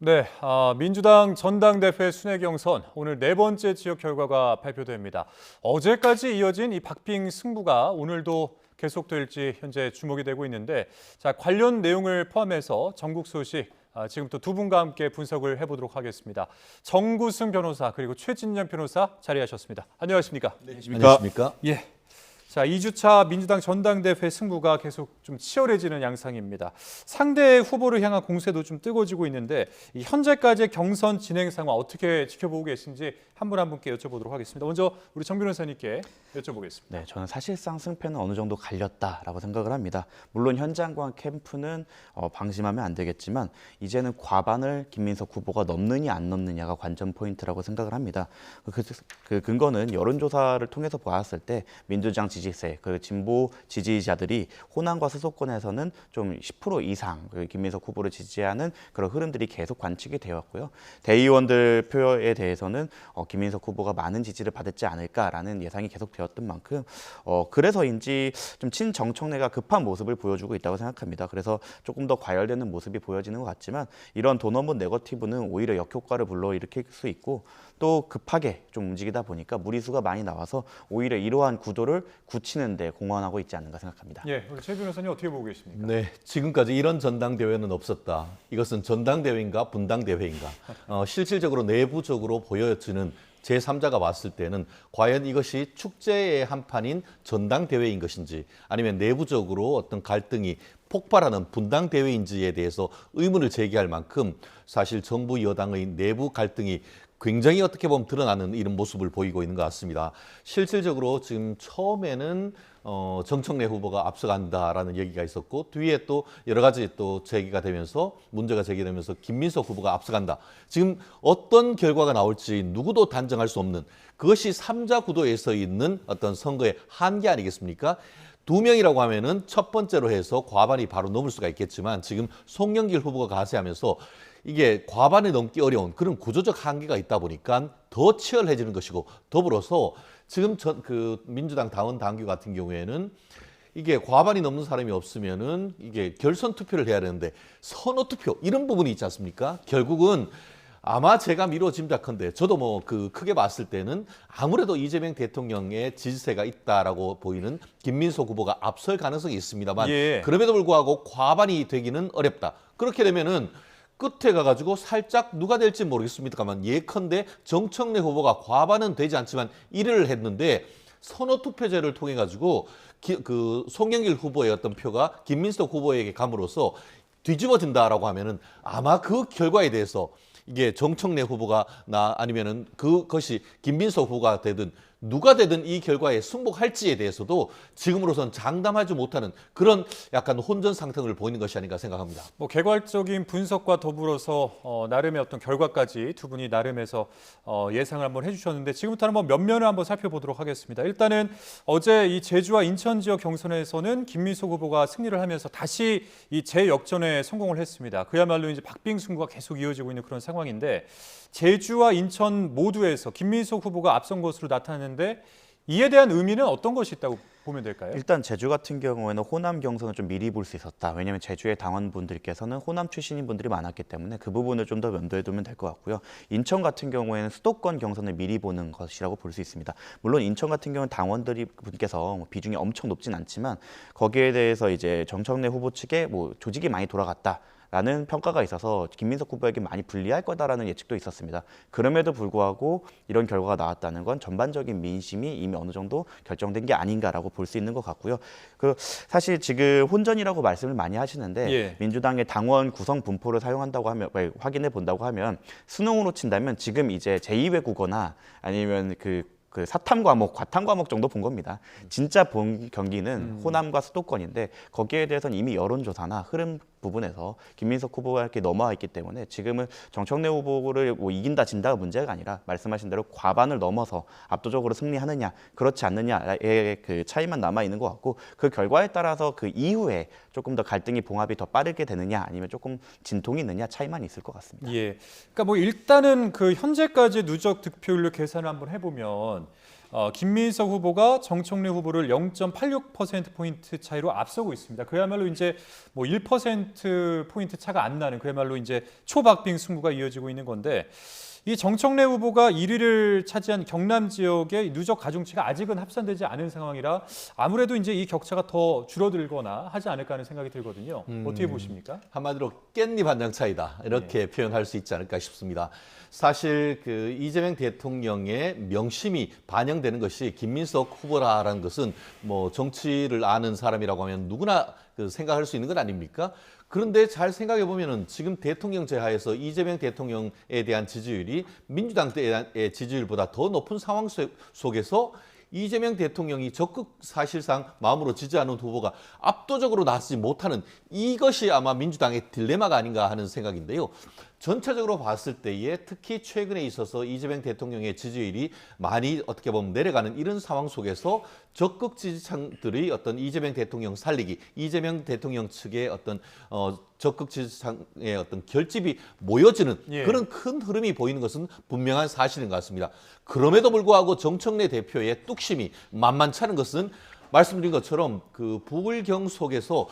네, 민주당 전당대회 순회 경선 오늘 네 번째 지역 결과가 발표됩니다. 어제까지 이어진 이 박빙 승부가 오늘도 계속될지 현재 주목이 되고 있는데, 자, 관련 내용을 포함해서 전국 소식 지금부터 두 분과 함께 분석을 해보도록 하겠습니다. 정구승 변호사 그리고 최진영 변호사 자리하셨습니다. 안녕하십니까? 네, 안녕하십니까? 예. 자, 2주차 민주당 전당대회 승부가 계속 좀 치열해지는 양상입니다. 상대 후보를 향한 공세도 좀 뜨거워지고 있는데 이 현재까지의 경선 진행 상황 어떻게 지켜보고 계신지 한 분 한 분께 여쭤보도록 하겠습니다. 먼저 우리 정 변호사님께 여쭤보겠습니다. 네, 저는 사실상 승패는 어느 정도 갈렸다라고 생각을 합니다. 물론 현장과 캠프는 방심하면 안 되겠지만 이제는 과반을 김민석 후보가 넘느냐 안 넘느냐가 관전 포인트라고 생각을 합니다. 그 근거는 여론조사를 통해서 보았을 때 민주당 지지세, 그 진보 지지자들이 호남과 수도권에서는 좀 10% 이상 김민석 후보를 지지하는 그런 흐름들이 계속 관측이 되었고요. 대의원들 표에 대해서는 김민석 후보가 많은 지지를 받았지 않을까라는 예상이 계속 되었던 만큼 그래서인지 좀 친정청래가 급한 모습을 보여주고 있다고 생각합니다. 그래서 조금 더 과열되는 모습이 보여지는 것 같지만 이런 도넘은 네거티브는 오히려 역효과를 불러일으킬 수 있고 또 급하게 좀 움직이다 보니까 무리수가 많이 나와서 오히려 이러한 구도를 굳히는 데 공헌하고 있지 않는가 생각합니다. 예, 우리 최 변호사님 어떻게 보고 계십니까? 네, 지금까지 이런 전당대회는 없었다. 이것은 전당대회인가 분당대회인가. 실질적으로 내부적으로 보여지는 제3자가 왔을 때는 과연 이것이 축제의 한판인 전당대회인 것인지 아니면 내부적으로 어떤 갈등이 폭발하는 분당대회인지에 대해서 의문을 제기할 만큼 사실 정부 여당의 내부 갈등이 굉장히 어떻게 보면 드러나는 이런 모습을 보이고 있는 것 같습니다. 실질적으로 지금 처음에는 정청래 후보가 앞서간다라는 얘기가 있었고 뒤에 또 여러 가지 또 제기가 되면서 문제가 제기되면서 김민석 후보가 앞서간다. 지금 어떤 결과가 나올지 누구도 단정할 수 없는 그것이 3자 구도에서 있는 어떤 선거의 한계 아니겠습니까? 두 명이라고 하면은 첫 번째로 해서 과반이 바로 넘을 수가 있겠지만 지금 송영길 후보가 가세하면서 이게 과반이 넘기 어려운 그런 구조적 한계가 있다 보니까 더 치열해지는 것이고 더불어서 지금 민주당 당원 당규 같은 경우에는 이게 과반이 넘는 사람이 없으면은 이게 결선 투표를 해야 되는데 선호 투표 이런 부분이 있지 않습니까? 결국은 아마 제가 미뤄 짐작컨대 저도 뭐 크게 봤을 때는 아무래도 이재명 대통령의 지지세가 있다라고 보이는 김민석 후보가 앞설 가능성이 있습니다만 그럼에도 불구하고 과반이 되기는 어렵다. 그렇게 되면은 끝에 가가지고 살짝 누가 될지 모르겠습니다만 예컨대 정청래 후보가 과반은 되지 않지만 1위를 했는데 선호 투표제를 통해 가지고 송영길 후보의 어떤 표가 김민석 후보에게 감으로써 뒤집어진다라고 하면은 아마 그 결과에 대해서 이게 정청래 후보가 아니면은 그것이 김민석 후보가 되든 누가 되든 이 결과에 승복할지에 대해서도 지금으로선 장담하지 못하는 그런 약간 혼전 상태를 보이는 것이 아닌가 생각합니다. 뭐 개괄적인 분석과 더불어서 나름의 어떤 결과까지 두 분이 나름에서 예상을 한번 해주셨는데 지금부터 한번 면면을 한번 살펴보도록 하겠습니다. 일단은 어제 이 제주와 인천 지역 경선에서는 김민석 후보가 승리를 하면서 다시 이 재역전에 성공을 했습니다. 그야말로 이제 박빙 승부가 계속 이어지고 있는 그런 상황인데 제주와 인천 모두에서 김민석 후보가 앞선 것으로 나타났는데 이에 대한 의미는 어떤 것이 있다고 보면 될까요? 일단 제주 같은 경우에는 호남 경선을 좀 미리 볼 수 있었다. 왜냐하면 제주의 당원분들께서는 호남 출신인 분들이 많았기 때문에 그 부분을 좀 더 면도해 두면 될 것 같고요. 인천 같은 경우에는 수도권 경선을 미리 보는 것이라고 볼 수 있습니다. 물론 인천 같은 경우는 당원들이 분께서 비중이 엄청 높진 않지만 거기에 대해서 이제 정청래 후보 측에 뭐 조직이 많이 돌아갔다. 라는 평가가 있어서 김민석 후보에게 많이 불리할 거다라는 예측도 있었습니다. 그럼에도 불구하고 이런 결과가 나왔다는 건 전반적인 민심이 이미 어느 정도 결정된 게 아닌가라고 볼 수 있는 것 같고요. 사실 지금 혼전이라고 말씀을 많이 하시는데 민주당의 당원 구성 분포를 사용한다고 하면 확인해 본다고 하면 수능으로 친다면 지금 이제 제2외국어나 아니면 그 사탐 과목, 과탐 과목 정도 본 겁니다. 진짜 본 경기는 호남과 수도권인데 거기에 대해서는 이미 여론조사나 흐름 부분에서 김민석 후보가 이렇게 넘어와 있기 때문에 지금은 정청래 후보를 뭐 이긴다 진다가 문제가 아니라 말씀하신 대로 과반을 넘어서 압도적으로 승리하느냐 그렇지 않느냐의 그 차이만 남아 있는 것 같고 그 결과에 따라서 그 이후에 조금 더 갈등이 봉합이 더 빠르게 되느냐 아니면 조금 진통이 있느냐 차이만 있을 것 같습니다. 예, 그러니까 뭐 일단은 그 현재까지 누적 득표율 계산을 한번 해보면 김민석 후보가 정청래 후보를 0.86%포인트 차이로 앞서고 있습니다. 그야말로 이제 뭐 1%포인트 차가 안 나는 그야말로 이제 초박빙 승부가 이어지고 있는 건데 이 정청래 후보가 1위를 차지한 경남 지역의 누적 가중치가 아직은 합산되지 않은 상황이라 아무래도 이제 이 격차가 더 줄어들거나 하지 않을까 하는 생각이 들거든요. 어떻게 보십니까? 한마디로 깻잎 한 장 차이다 이렇게 표현할 수 있지 않을까 싶습니다. 사실 그 이재명 대통령의 명심이 반영되는 것이 김민석 후보라라는 것은 뭐 정치를 아는 사람이라고 하면 누구나 그 생각할 수 있는 건 아닙니까? 그런데 잘 생각해 보면은 지금 대통령 제하에서 이재명 대통령에 대한 지지율이 민주당의 지지율보다 더 높은 상황 속에서 이재명 대통령이 적극 사실상 마음으로 지지하는 후보가 압도적으로 나서지 못하는 이것이 아마 민주당의 딜레마가 아닌가 하는 생각인데요. 전체적으로 봤을 때에 특히 최근에 있어서 이재명 대통령의 지지율이 많이 어떻게 보면 내려가는 이런 상황 속에서 적극 지지층들의 어떤 이재명 대통령 살리기, 이재명 대통령 측의 어떤 적극 지지층의 어떤 결집이 모여지는 그런 큰 흐름이 보이는 것은 분명한 사실인 것 같습니다. 그럼에도 불구하고 정청래 대표의 뚝심이 만만치 않은 것은 말씀드린 것처럼 그 부울경 속에서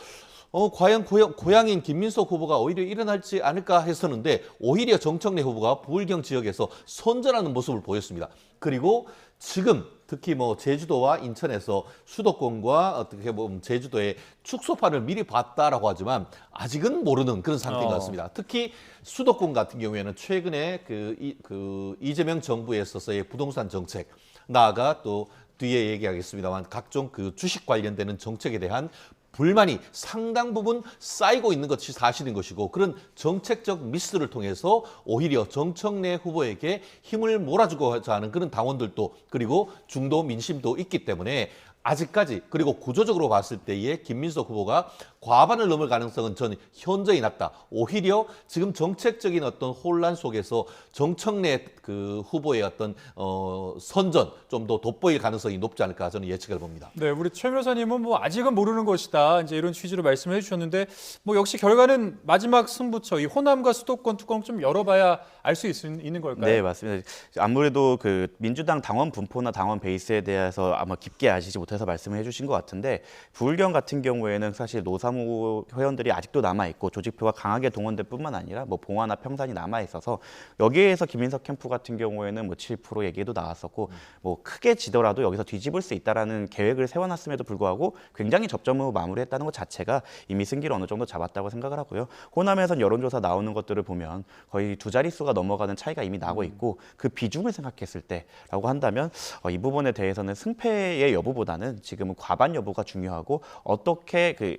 과연 고향인 김민석 후보가 오히려 일어날지 않을까 했었는데 오히려 정청래 후보가 부울경 지역에서 선전하는 모습을 보였습니다. 그리고 지금 특히 뭐 제주도와 인천에서 수도권과 어떻게 보면 제주도의 축소판을 미리 봤다라고 하지만 아직은 모르는 그런 상태인 것 같습니다. 특히 수도권 같은 경우에는 최근에 그 이재명 정부에 있어서의 부동산 정책 나아가 또 뒤에 얘기하겠습니다만 각종 그 주식 관련되는 정책에 대한 불만이 상당 부분 쌓이고 있는 것이 사실인 것이고 그런 정책적 미스를 통해서 오히려 정청래 후보에게 힘을 몰아주고자 하는 그런 당원들도 그리고 중도 민심도 있기 때문에 아직까지 그리고 구조적으로 봤을 때의 김민석 후보가 과반을 넘을 가능성은 저는 현저히 낮다. 오히려 지금 정책적인 어떤 혼란 속에서 정청래 그 후보의 어떤 선전 좀 더 돋보일 가능성이 높지 않을까 저는 예측을 봅니다. 네, 우리 최 변호사님은 뭐 아직은 모르는 것이다 이제 이런 취지로 말씀해 주셨는데 뭐 역시 결과는 마지막 승부처 이 호남과 수도권 뚜껑 좀 열어봐야 알 수 있는 걸까요? 네, 맞습니다. 아무래도 그 민주당 당원 분포나 당원 베이스에 대해서 아마 깊게 아시지 못해서 말씀을 해주신 것 같은데 부울경 같은 경우에는 사실 노사모 회원들이 아직도 남아 있고 조직표가 강하게 동원될 뿐만 아니라 뭐 봉화나 평산이 남아 있어서 여기에서 김민석 캠프 같은 경우에는 뭐 7% 얘기도 나왔었고 뭐 크게 지더라도 여기서 뒤집을 수 있다라는 계획을 세워놨음에도 불구하고 굉장히 접점으로 마무리했다는 것 자체가 이미 승기를 어느 정도 잡았다고 생각을 하고요. 호남에선 여론조사 나오는 것들을 보면 거의 두 자릿수가 넘어가는 차이가 이미 나고 있고 그 비중을 생각했을 때라고 한다면 이 부분에 대해서는 승패의 여부보다는 지금은 과반 여부가 중요하고 어떻게 그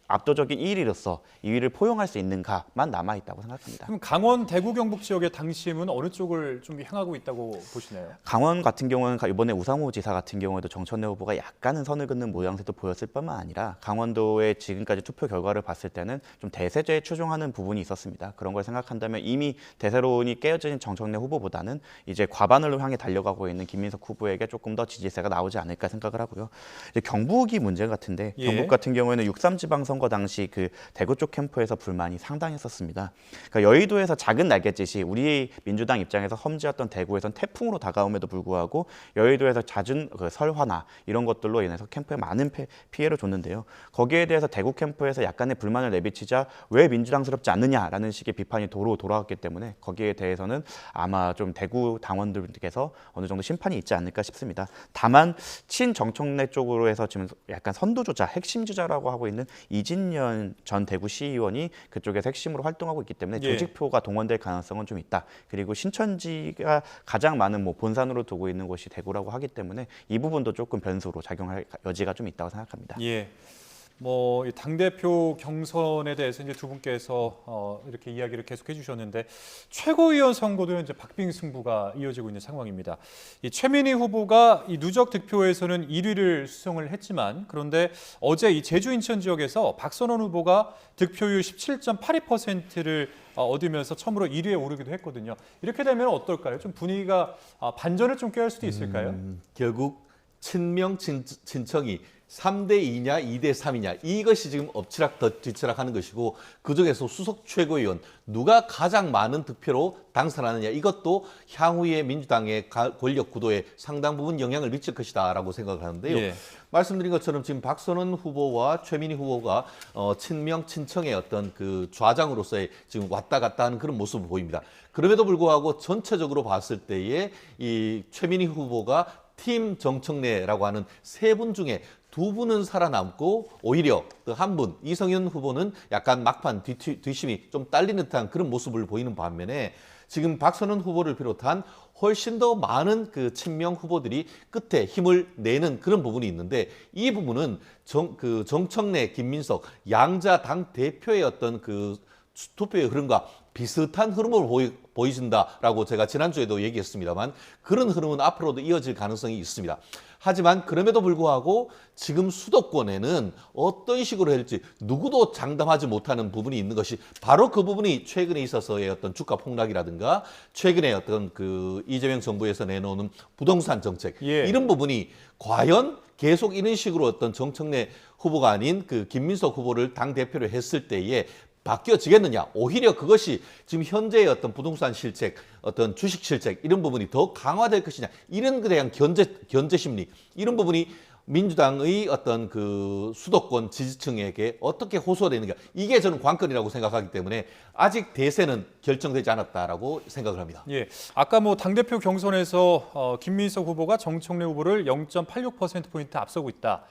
압도적인 1위로서 2위를 포용할 수 있는가만 남아 있다고 생각합니다. 그럼 강원, 대구, 경북 지역의 당심은 어느 쪽을 좀 향하고 있다고 보시나요? 강원 같은 경우는 이번에 우상호 지사 같은 경우에도 정청래 후보가 약간은 선을 긋는 모양새도 보였을 뿐만 아니라 강원도의 지금까지 투표 결과를 봤을 때는 좀 대세제에 추종하는 부분이 있었습니다. 그런 걸 생각한다면 이미 대세론이 깨어진 정청래 후보보다는 이제 과반을 향해 달려가고 있는 김민석 후보에게 조금 더 지지세가 나오지 않을까 생각을 하고요. 이제 경북이 문제 같은데 경북 같은 경우에는 6.3 지방선거 당시 그 대구 쪽 캠프에서 불만이 상당했었습니다. 그러니까 여의도에서 작은 날갯짓이 우리 민주당 입장에서 험지였던 대구에선 태풍으로 다가옴에도 불구하고 여의도에서 잦은 그 설화나 이런 것들로 인해서 캠프에 많은 피해를 줬는데요. 거기에 대해서 대구 캠프에서 약간의 불만을 내비치자 왜 민주당스럽지 않느냐라는 식의 비판이 도로 돌아왔기 때문에 거기에 대해서는 아마 좀 대구 당원들께서 어느 정도 심판이 있지 않을까 싶습니다. 다만 친정청래 쪽으로 해서 지금 약간 선두주자, 핵심 주자라고 하고 있는 이진년 전 대구시의원이 그쪽에서 핵심으로 활동하고 있기 때문에 조직표가 동원될 가능성은 좀 있다. 그리고 신천지가 가장 많은 뭐 본산으로 두고 있는 곳이 대구라고 하기 때문에 이 부분도 조금 변수로 작용할 여지가 좀 있다고 생각합니다. 예. 뭐 당대표 경선에 대해서 이제 두 분께서 이렇게 이야기를 계속해 주셨는데 최고위원 선거도 이제 박빙 승부가 이어지고 있는 상황입니다. 이 최민희 후보가 이 누적 득표에서는 1위를 수성을 했지만 그런데 어제 이 제주 인천 지역에서 박선원 후보가 득표율 17.82%를 얻으면서 처음으로 1위에 오르기도 했거든요. 이렇게 되면 어떨까요? 좀 분위기가 반전을 좀 꾀할 수도 있을까요? 결국 친명 친청이 3대 2냐 2대 3이냐 이것이 지금 엎치락 뒤치락 하는 것이고 그중에서 수석 최고위원 누가 가장 많은 득표로 당선하느냐 이것도 향후의 민주당의 권력 구도에 상당 부분 영향을 미칠 것이다 라고 생각을 하는데요. 예. 말씀드린 것처럼 지금 박선원 후보와 최민희 후보가 친명 친청의 어떤 그 좌장으로서의 지금 왔다 갔다 하는 그런 모습을 보입니다. 그럼에도 불구하고 전체적으로 봤을 때에 이 최민희 후보가 팀 정청래라고 하는 세 분 중에 두 분은 살아남고 오히려 한 분 이성윤 후보는 약간 막판 뒷심이 좀 딸리는 듯한 그런 모습을 보이는 반면에 지금 박선원 후보를 비롯한 훨씬 더 많은 그 친명 후보들이 끝에 힘을 내는 그런 부분이 있는데 이 부분은 정청래, 김민석 양자 당 대표의 어떤 그 투표의 흐름과 비슷한 흐름을 보여준다라고 제가 지난주에도 얘기했습니다만 그런 흐름은 앞으로도 이어질 가능성이 있습니다. 하지만 그럼에도 불구하고 지금 수도권에는 어떤 식으로 할지 누구도 장담하지 못하는 부분이 있는 것이 바로 그 부분이 최근에 있어서의 어떤 주가 폭락이라든가 최근에 어떤 그 이재명 정부에서 내놓는 부동산 정책 예. 이런 부분이 과연 계속 이런 식으로 어떤 정청래 후보가 아닌 그 김민석 후보를 당 대표로 했을 때에 바뀌어지겠느냐. 오히려 그것이 지금 현재의 어떤 부동산 실책, 어떤 주식 실책 이런 부분이 더 강화될 것이냐. 이런 것에 대한 견제 심리 이런 부분이 민주당의 어떤 그 수도권 지지층에게 어떻게 호소되는가. 이게 저는 관건이라고 생각하기 때문에 아직 대세는 결정되지 않았다라고 생각을 합니다. 예, 아까 뭐 당대표 경선에서 김민석 후보가 정청래 후보를 0.86%포인트 앞서고 있다.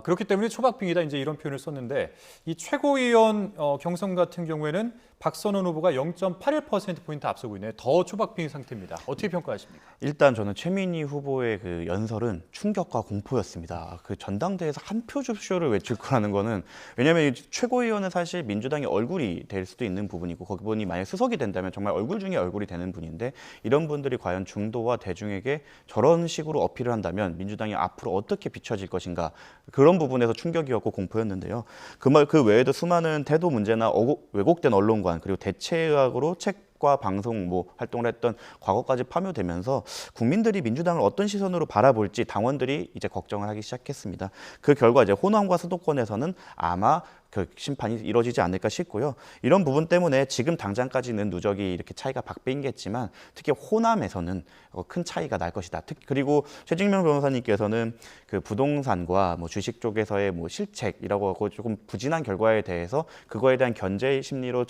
그렇기 때문에 초박빙이다 이제 이런 표현을 썼는데 이 최고위원 경선 같은 경우에는 박선원 후보가 0.81%포인트 앞서고 있네요. 더 초박빙 상태입니다. 어떻게 평가하십니까? 일단 저는 최민희 후보의 그 연설은 충격과 공포였습니다. 그 전당대회에서 한 표 줍쇼를 외칠 거라는 거는 왜냐하면 최고위원은 사실 민주당의 얼굴이 될 수도 있는 부분이고 거기 분이 만약 수석이 된다면 정말 얼굴 중에 얼굴이 되는 분인데 이런 분들이 과연 중도와 대중에게 저런 식으로 어필을 한다면 민주당이 앞으로 어떻게 비춰질 것인가 그런 부분에서 충격이었고 공포였는데요. 그 외에도 수많은 태도 문제나 왜곡된 언론관 그리고 대체의학으로 책과 방송 활동을 했던 과거까지 파묘되면서 국민들이 민주당을 어떤 시선으로 바라볼지 당원들이 이제 걱정을 하기 시작했습니다. 그 결과 이제 호남과 수도권에서는 아마 그 심판이 이루어지지 않을까 싶고요. 이런 부분 때문에 지금 당장까지는 누적이 이렇게 차이가 박빙이겠지만 특히 호남에서는 큰 차이가 날 것이다. 그리고 최진명 변호사님께서는 그 부동산과 주식 쪽에서의 실책이라고 하고 조금 부진한 결과에 대해서 그거에 대한 견제 심리로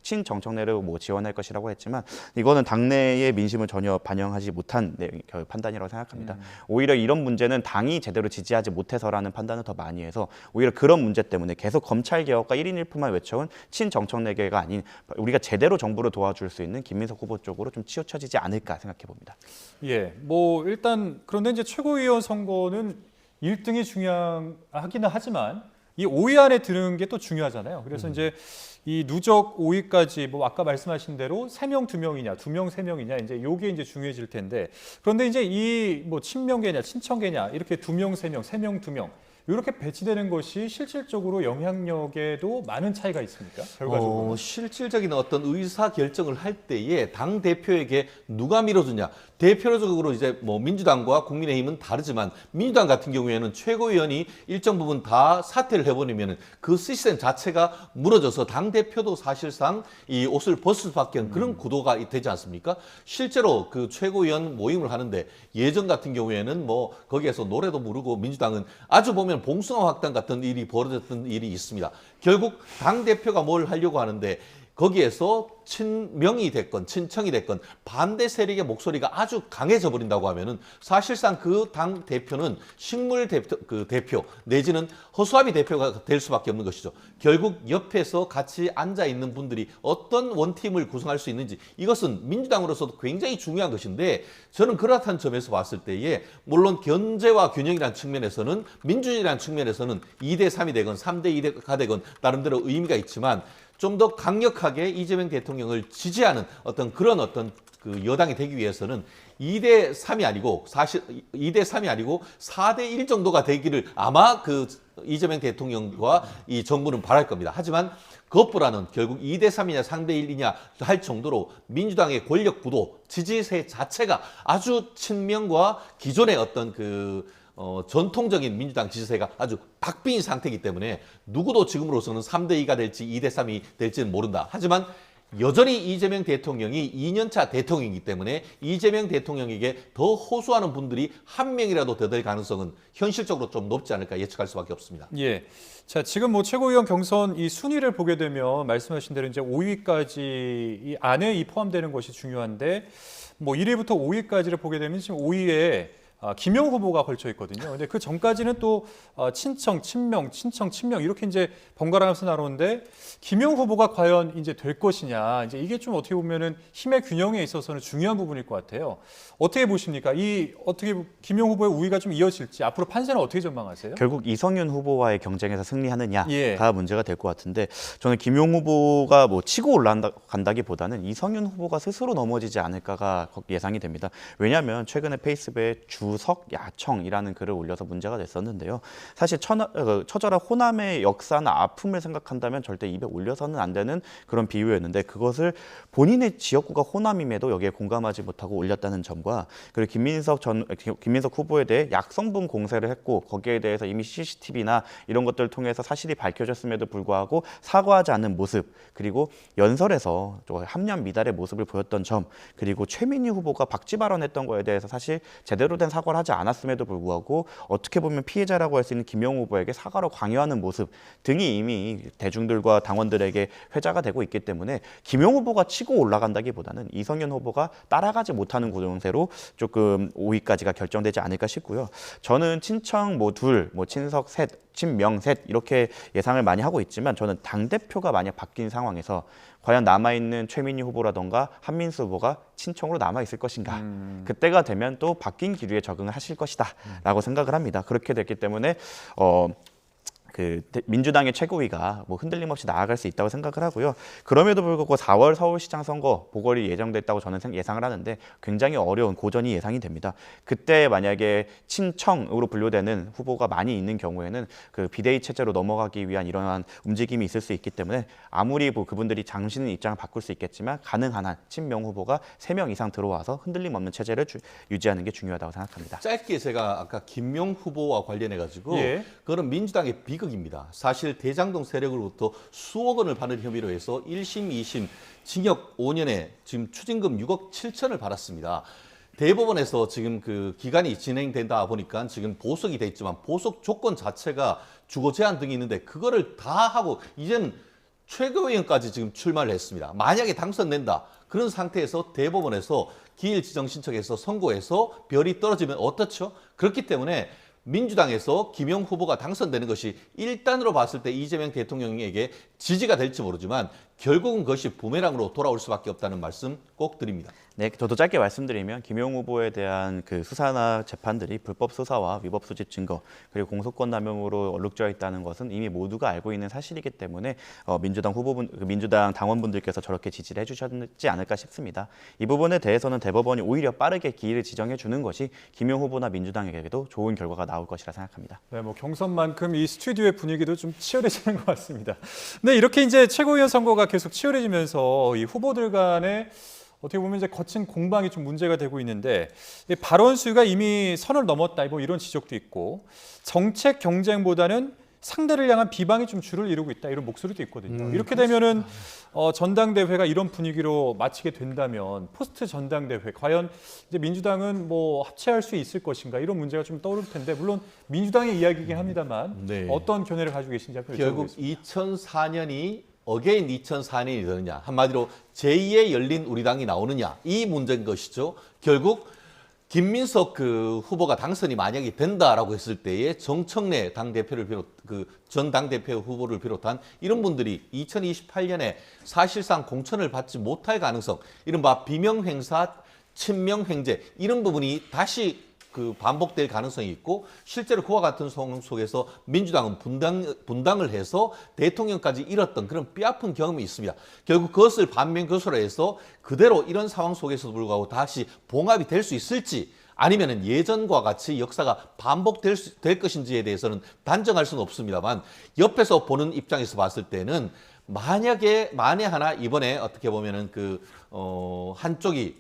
친정청래를 지원할 것이라고 했지만 이거는 당내의 민심을 전혀 반영하지 못한 판단이라고 생각합니다. 오히려 이런 문제는 당이 제대로 지지하지 못해서라는 판단을 더 많이 해서 오히려 그런 문제 때문에 계속 검찰개혁과 1인 1표만 외쳐온 친정청래계가 아닌 우리가 제대로 정부를 도와줄 수 있는 김민석 후보 쪽으로 좀 치우쳐지지 않을까 생각해 봅니다. 예, 일단 그런데 이제 최고위원 선거는 1등이 중요하기는 하지만 이 5위 안에 드는 게 또 중요하잖아요. 그래서 이제 이 누적 5위까지 아까 말씀하신 대로 3명, 2명이냐, 2명, 3명이냐 이제 요게 이제 중요해질 텐데 그런데 이제 이 친명계냐, 친청계냐 이렇게 2명, 3명, 3명, 2명 이렇게 배치되는 것이 실질적으로 영향력에도 많은 차이가 있습니까? 결과적으로. 실질적인 어떤 의사 결정을 할 때에 당 대표에게 누가 밀어주냐. 대표적으로 이제 민주당과 국민의힘은 다르지만 민주당 같은 경우에는 최고위원이 일정 부분 다 사퇴를 해버리면 그 시스템 자체가 무너져서 당 대표도 사실상 이 옷을 벗을 수밖에 없는 그런 구도가 되지 않습니까? 실제로 그 최고위원 모임을 하는데 예전 같은 경우에는 거기에서 노래도 부르고 민주당은 아주 보면 봉숭아 확단 같은 일이 벌어졌던 일이 있습니다. 결국 당 대표가 뭘 하려고 하는데 거기에서 친명이 됐건 친청이 됐건 반대 세력의 목소리가 아주 강해져 버린다고 하면은 사실상 그 당 대표는 식물 대표 내지는 허수아비 대표가 될 수밖에 없는 것이죠. 결국 옆에서 같이 앉아 있는 분들이 어떤 원팀을 구성할 수 있는지 이것은 민주당으로서도 굉장히 중요한 것인데 저는 그렇다는 점에서 봤을 때에 물론 견제와 균형이라는 측면에서는 민주주의라는 측면에서는 2대 3이 되건 3대 2가 되건 나름대로 의미가 있지만 좀 더 강력하게 이재명 대통령을 지지하는 그런 그 여당이 되기 위해서는 2대 3이 아니고 사실 2대 3이 아니고 4대 1 정도가 되기를 아마 그 이재명 대통령과 이 정부는 바랄 겁니다. 하지만 그것보다는 결국 2대 3이냐 3대 1이냐 할 정도로 민주당의 권력 구도, 지지세 자체가 아주 친명과 기존의 전통적인 민주당 지지세가 아주 박빙인 상태이기 때문에 누구도 지금으로서는 3대2가 될지 2대3이 될지는 모른다. 하지만 여전히 이재명 대통령이 2년차 대통령이기 때문에 이재명 대통령에게 더 호소하는 분들이 한 명이라도 더 될 가능성은 현실적으로 좀 높지 않을까 예측할 수밖에 없습니다. 예. 자, 지금 뭐 최고위원 경선 이 순위를 보게 되면 말씀하신 대로 이제 5위까지 이 안에 이 포함되는 것이 중요한데 뭐 1위부터 5위까지를 보게 되면 지금 5위에 김용 후보가 걸쳐 있거든요. 근데 그 전까지는 또 친청, 친명, 친청, 친명 이렇게 이제 번갈아가면서 나오는데 김용 후보가 과연 이제 될 것이냐, 이제 이게 좀 어떻게 보면은 힘의 균형에 있어서는 중요한 부분일 것 같아요. 어떻게 보십니까? 이 어떻게 김용 후보의 우위가 좀 이어질지 앞으로 판세는 어떻게 전망하세요? 결국 이성윤 후보와의 경쟁에서 승리하느냐가 예. 문제가 될 것 같은데 저는 김용 후보가 뭐 치고 올라간다기보다는 이성윤 후보가 스스로 넘어지지 않을까가 예상이 됩니다. 왜냐하면 최근에 페이스북에 주석 야청이라는 글을 올려서 문제가 됐었는데요. 사실 처절한 호남의 역사나 아픔을 생각한다면 절대 입에 올려서는 안 되는 그런 비유였는데 그것을 본인의 지역구가 호남임에도 여기에 공감하지 못하고 올렸다는 점과 그리고 김민석 후보에 대해 약성분 공세를 했고 거기에 대해서 이미 CCTV나 이런 것들을 통해서 사실이 밝혀졌음에도 불구하고 사과하지 않는 모습 그리고 연설에서 함량 미달의 모습을 보였던 점 그리고 최민희 후보가 박쥐 발언했던 거에 대해서 사실 제대로 된 사과를 하지 않았음에도 불구하고 어떻게 보면 피해자라고 할 수 있는 김용 후보에게 사과를 강요하는 모습 등이 이미 대중들과 당원들에게 회자가 되고 있기 때문에 김용 후보가 치고 올라간다기보다는 이성윤 후보가 따라가지 못하는 구동세로 조금 5위까지가 결정되지 않을까 싶고요. 저는 친청 둘, 친석 셋, 친명 셋 이렇게 예상을 많이 하고 있지만 저는 당대표가 만약 바뀐 상황에서 과연 남아있는 최민희 후보라던가 한민수 후보가 친청으로 남아있을 것인가. 그때가 되면 또 바뀐 기류에 적응을 하실 것이다 라고 생각을 합니다. 그렇게 됐기 때문에 민주당의 최고위가 흔들림 없이 나아갈 수 있다고 생각을 하고요. 그럼에도 불구하고 4월 서울시장 선거 보궐이 예정됐다고 저는 예상을 하는데 굉장히 어려운 고전이 예상이 됩니다. 그때 만약에 친청으로 분류되는 후보가 많이 있는 경우에는 그 비대위 체제로 넘어가기 위한 이러한 움직임이 있을 수 있기 때문에 아무리 그분들이 잠시는 입장을 바꿀 수 있겠지만 가능한 한 친명 후보가 3명 이상 들어와서 흔들림 없는 체제를 유지하는 게 중요하다고 생각합니다. 짧게 제가 아까 김용 후보와 관련해 가지고 예. 그거는 민주당의 비극입니다. 사실 대장동 세력으로부터 수억 원을 받은 혐의로 해서 1심, 2심 징역 5년에 지금 추징금 6억 7천을 받았습니다. 대법원에서 지금 그 기간이 진행된다 보니까 지금 보석이 돼 있지만 보석 조건 자체가 주거 제한 등이 있는데 그거를 다 하고 이제는 최고위원까지 지금 출마를 했습니다. 만약에 당선된다. 그런 상태에서 대법원에서 기일 지정 신청해서 선고해서 별이 떨어지면 어떻죠? 그렇기 때문에 민주당에서 김용 후보가 당선되는 것이 일단으로 봤을 때 이재명 대통령에게 지지가 될지 모르지만 결국은 그것이 부메랑으로 돌아올 수밖에 없다는 말씀 꼭 드립니다. 네, 저도 짧게 말씀드리면 김용 후보에 대한 그 수사나 재판들이 불법 수사와 위법 수집 증거 그리고 공소권 남용으로 얼룩져 있다는 것은 이미 모두가 알고 있는 사실이기 때문에 민주당 당원분들께서 저렇게 지지를 해주셨지 않을까 싶습니다. 이 부분에 대해서는 대법원이 오히려 빠르게 기일을 지정해 주는 것이 김용 후보나 민주당에게도 좋은 결과가 나올 것이라 생각합니다. 네, 경선만큼 이 스튜디오의 분위기도 좀 치열해지는 것 같습니다. 근데 이렇게 이제 최고위원 선거가 계속 치열해지면서 이 후보들 간에 어떻게 보면 이제 거친 공방이 좀 문제가 되고 있는데 발언 수가 이미 선을 넘었다 이런 지적도 있고 정책 경쟁보다는 상대를 향한 비방이 좀 주를 이루고 있다 이런 목소리도 있거든요. 이렇게 되면은 전당대회가 이런 분위기로 마치게 된다면 포스트 전당대회 과연 이제 민주당은 합체할 수 있을 것인가 이런 문제가 좀 떠오를 텐데 물론 민주당의 이야기이긴 합니다만 네. 어떤 견해를 가지고 계신지 한번 결국 여쭤보겠습니다. 2004년이 어게인 2004년이 되느냐 한마디로 제2의 열린 우리당이 나오느냐 이 문제인 것이죠. 결국 김민석 그 후보가 당선이 만약에 된다라고 했을 때에 정청래 전 당대표 후보를 비롯한 이런 분들이 2028년에 사실상 공천을 받지 못할 가능성 이른바 비명행사, 친명횡재 이런 부분이 다시 반복될 가능성이 있고 실제로 그와 같은 상황 속에서 민주당은 분당을 해서 대통령까지 잃었던 그런 뼈아픈 경험이 있습니다. 결국 그것을 반면교사로 그대로 이런 상황 속에서도 불구하고 다시 봉합이 될 수 있을지 아니면 예전과 같이 역사가 반복될 것인지에 대해서는 단정할 수는 없습니다만 옆에서 보는 입장에서 봤을 때는 만에 하나 이번에 어떻게 보면은 한쪽이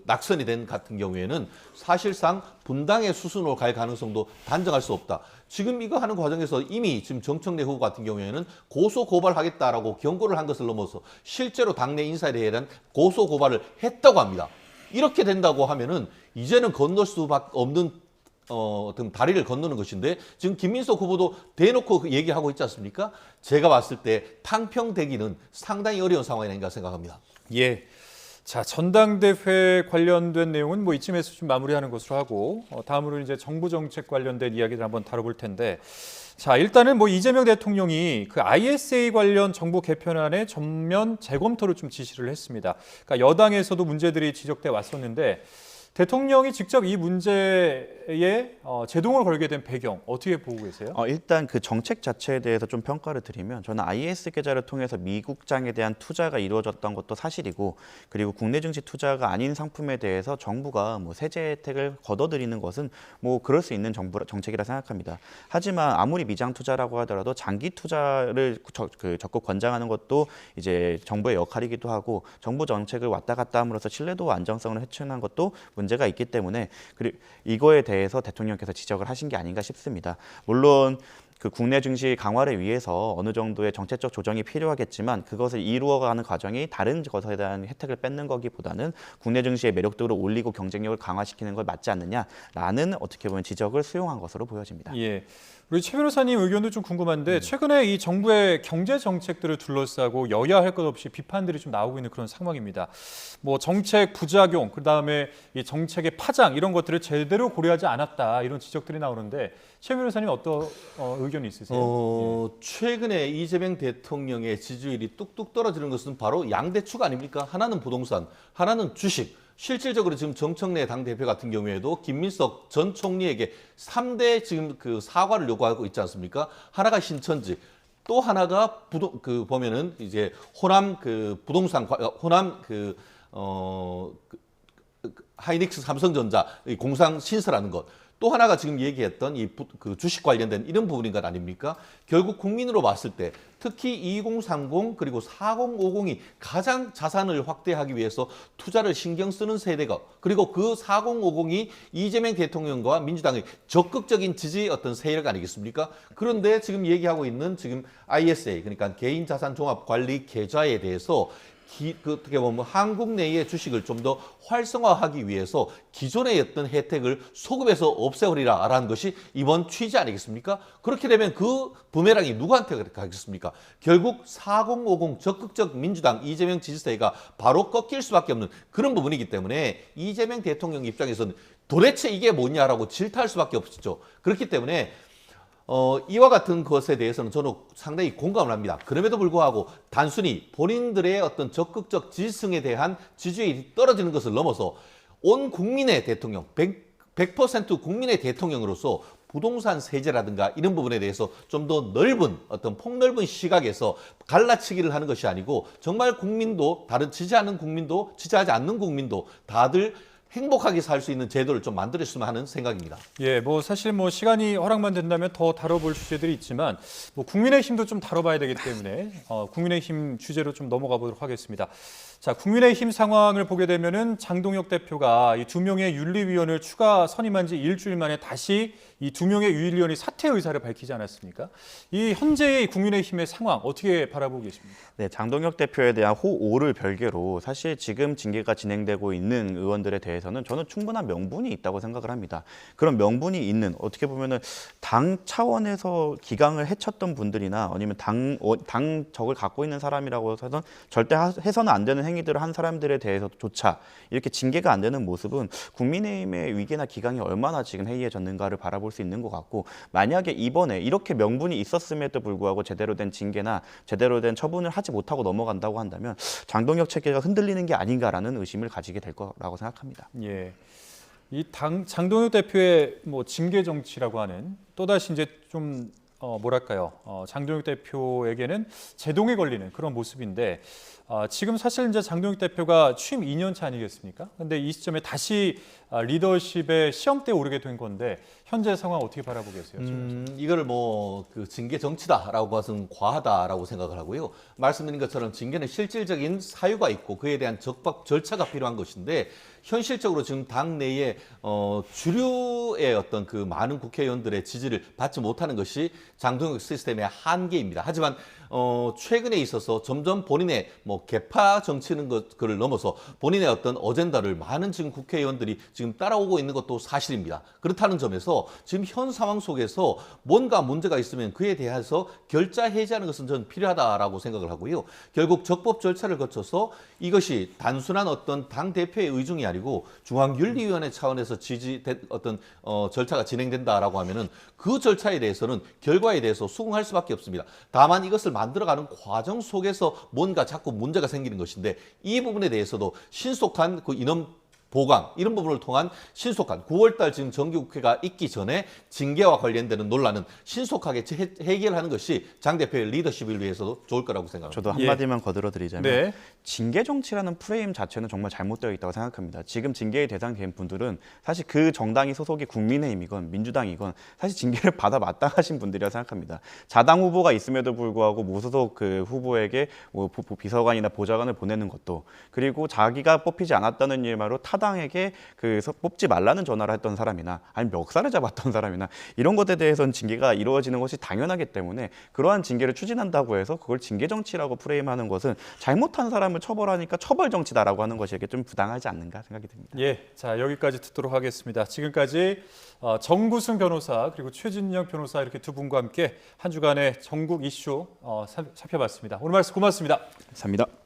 낙선이 된 같은 경우에는 사실상 분당의 수순으로 갈 가능성도 단정할 수 없다. 지금 이거 하는 과정에서 이미 지금 정청래 후보 같은 경우에는 고소 고발하겠다라고 경고를 한 것을 넘어서 실제로 당내 인사에 대한 고소 고발을 했다고 합니다. 이렇게 된다고 하면은 이제는 건널 수밖에 없는 어떤 다리를 건너는 것인데 지금 김민석 후보도 대놓고 얘기하고 있지 않습니까? 제가 봤을 때 탕평되기는 상당히 어려운 상황이 아닌가 생각합니다. 예. 자, 전당대회 관련된 내용은 뭐 이쯤에서 좀 마무리하는 것으로 하고 다음으로 이제 정부 정책 관련된 이야기를 한번 다뤄볼 텐데, 자, 일단은 뭐 이재명 대통령이 그 ISA 관련 정부 개편안의 전면 재검토를 좀 지시를 했습니다. 그러니까 여당에서도 문제들이 지적돼 왔었는데 대통령이 직접 이 문제에 제동을 걸게 된 배경 어떻게 보고 계세요? 일단 그 정책 자체에 대해서 좀 평가를 드리면 저는 IS 계좌를 통해서 미국장에 대한 투자가 이루어졌던 것도 사실이고, 그리고 국내 증시 투자가 아닌 상품에 대해서 정부가 뭐 세제 혜택을 걷어들이는 것은 뭐 그럴 수 있는 정책이라 생각합니다. 하지만 아무리 미장 투자라고 하더라도 장기 투자를 적극 권장하는 것도 이제 정부의 역할이기도 하고, 정부 정책을 왔다 갔다 함으로써 신뢰도와 안정성을 해치는 것도 문제가 있기 때문에 이거에 대해서 대통령께서 지적을 하신 게 아닌가 싶습니다. 물론 그 국내 증시 강화를 위해서 어느 정도의 정책적 조정이 필요하겠지만 그것을 이루어가는 과정이 다른 것에 대한 혜택을 뺏는 거기보다는 국내 증시의 매력도를 올리고 경쟁력을 강화시키는 걸 맞지 않느냐라는 어떻게 보면 지적을 수용한 것으로 보여집니다. 예. 우리 최 변호사님 의견도 좀 궁금한데 최근에 이 정부의 경제 정책들을 둘러싸고 여야 할 것 없이 비판들이 좀 나오고 있는 그런 상황입니다. 뭐 정책 부작용, 그다음에 이 정책의 파장 이런 것들을 제대로 고려하지 않았다 이런 지적들이 나오는데 최 변호사님 어떤 의견이 있으세요? 최근에 이재명 대통령의 지지율이 뚝뚝 떨어지는 것은 바로 양대축 아닙니까? 하나는 부동산, 하나는 주식. 실질적으로 지금 정청래 당대표 같은 경우에도 김민석 전 총리에게 3대 지금 그 사과를 요구하고 있지 않습니까? 하나가 신천지, 또 하나가 보면은 이제 호남 부동산, 호남 하이닉스 삼성전자 공상 신설하는 것. 또 하나가 지금 얘기했던 그 주식 관련된 이런 부분인 것 아닙니까? 결국 국민으로 봤을 때 특히 2030 그리고 4050이 가장 자산을 확대하기 위해서 투자를 신경 쓰는 세대가, 그리고 그 4050이 이재명 대통령과 민주당의 적극적인 지지 어떤 세력 아니겠습니까? 그런데 지금 얘기하고 있는 지금 ISA, 그러니까 개인 자산 종합 관리 계좌에 대해서 어떻게 보면 한국 내의 주식을 좀 더 활성화하기 위해서 기존의 어떤 혜택을 소급해서 없애버리라라는 것이 이번 취지 아니겠습니까? 그렇게 되면 그 부메랑이 누구한테 가겠습니까? 결국 4050 적극적 민주당 이재명 지지세가 바로 꺾일 수밖에 없는 그런 부분이기 때문에 이재명 대통령 입장에서는 도대체 이게 뭐냐라고 질타할 수밖에 없죠. 그렇기 때문에 이와 같은 것에 대해서는 저는 상당히 공감을 합니다. 그럼에도 불구하고 단순히 본인들의 어떤 적극적 지지층에 대한 지지율이 떨어지는 것을 넘어서 온 국민의 대통령, 100% 국민의 대통령으로서 부동산 세제라든가 이런 부분에 대해서 좀 더 넓은 어떤 폭넓은 시각에서 갈라치기를 하는 것이 아니고 정말 국민도, 다른 지지하는 국민도 지지하지 않는 국민도 다들 행복하게 살 수 있는 제도를 좀 만들었으면 하는 생각입니다. 예, 뭐 사실 뭐 시간이 허락만 된다면 더 다뤄볼 주제들이 있지만 뭐 국민의힘도 좀 다뤄봐야 되기 때문에 국민의힘 주제로 좀 넘어가 보도록 하겠습니다. 자, 국민의힘 상황을 보게 되면은 장동혁 대표가 이 2명의 윤리위원을 추가 선임한 지 일주일 만에 다시 이 2명의 윤리위원이 사퇴 의사를 밝히지 않았습니까? 이 현재의 국민의힘의 상황 어떻게 바라보고 계십니까? 네, 장동혁 대표에 대한 호오를 별개로 사실 지금 징계가 진행되고 있는 의원들에 대해서는 저는 충분한 명분이 있다고 생각을 합니다. 그런 명분이 있는, 어떻게 보면은 당 차원에서 기강을 해쳤던 분들이나 아니면 당적을 갖고 있는 사람이라고 해서는 절대 해서는 안 되는 행위들을 한 사람들에 대해서조차 이렇게 징계가 안 되는 모습은 국민의힘의 위계나 기강이 얼마나 지금 해이해졌는가를 바라볼 수 있는 것 같고, 만약에 이번에 이렇게 명분이 있었음에도 불구하고 제대로 된 징계나 제대로 된 처분을 하지 못하고 넘어간다고 한다면 장동혁 체계가 흔들리는 게 아닌가라는 의심을 가지게 될 거라고 생각합니다. 예, 이 장동혁 대표의 뭐 징계 정치라고 하는 또다시 이제 좀 뭐랄까요, 장동혁 대표에게는 제동에 걸리는 그런 모습인데 지금 사실 이제 장동혁 대표가 취임 2년 차 아니겠습니까? 근데 이 시점에 다시 리더십의 시험대에 오르게 된 건데 현재 상황 어떻게 바라보고 계세요? 지금? 이거를 그 징계 정치다라고 봐서는 과하다라고 생각을 하고요. 말씀드린 것처럼 징계는 실질적인 사유가 있고 그에 대한 적법 절차가 필요한 것인데 현실적으로 지금 당내에 주류의 어떤 그 많은 국회의원들의 지지를 받지 못하는 것이 장동혁 시스템의 한계입니다. 하지만 최근에 있어서 점점 본인의 개파 정치는 그를 넘어서 본인의 어떤 어젠다를 많은 지금 국회의원들이 지금 따라오고 있는 것도 사실입니다. 그렇다는 점에서 지금 현 상황 속에서 뭔가 문제가 있으면 그에 대해서 결자 해제하는 것은 저는 필요하다라고 생각을 하고요. 결국 적법 절차를 거쳐서 이것이 단순한 어떤 당 대표의 의중이 아니고 중앙윤리위원회 차원에서 지지된 어떤 절차가 진행된다라고 하면은 그 절차에 대해서는 결과에 대해서 수긍할 수밖에 없습니다. 다만 이것을 만들어가는 과정 속에서 뭔가 자꾸 문제가 생기는 것인데 이 부분에 대해서도 신속한 그 인원 보강 이런 부분을 통한 신속한 9월달 지금 정기국회가 있기 전에 징계와 관련되는 논란은 신속하게 해결하는 것이 장 대표의 리더십을 위해서도 좋을 거라고 생각합니다. 저도 한마디만 거들어드리자면 네. 징계 정치라는 프레임 자체는 정말 잘못되어 있다고 생각합니다. 지금 징계의 대상이 된 분들은 사실 그 정당이 소속이 국민의힘이건 민주당이건 사실 징계를 받아 마땅하신 분들이라 생각합니다. 자당 후보가 있음에도 불구하고 무소속 그 후보에게 비서관이나 보좌관을 보내는 것도 그리고 자기가 뽑히지 않았다는 이유로 타당에게 뽑지 말라는 전화를 했던 사람이나 아니면 멱살을 잡았던 사람이나 이런 것에 대해서는 징계가 이루어지는 것이 당연하기 때문에 그러한 징계를 추진한다고 해서 그걸 징계 정치라고 프레임하는 것은 잘못한 사람을 처벌하니까 처벌 정치다라고 하는 것이 좀 부당하지 않는가 생각이 듭니다. 예, 자 여기까지 듣도록 하겠습니다. 지금까지 정구승 변호사 그리고 최진영 변호사 이렇게 두 분과 함께 한 주간의 전국 이슈 살펴봤습니다. 오늘 말씀 고맙습니다. 감사합니다.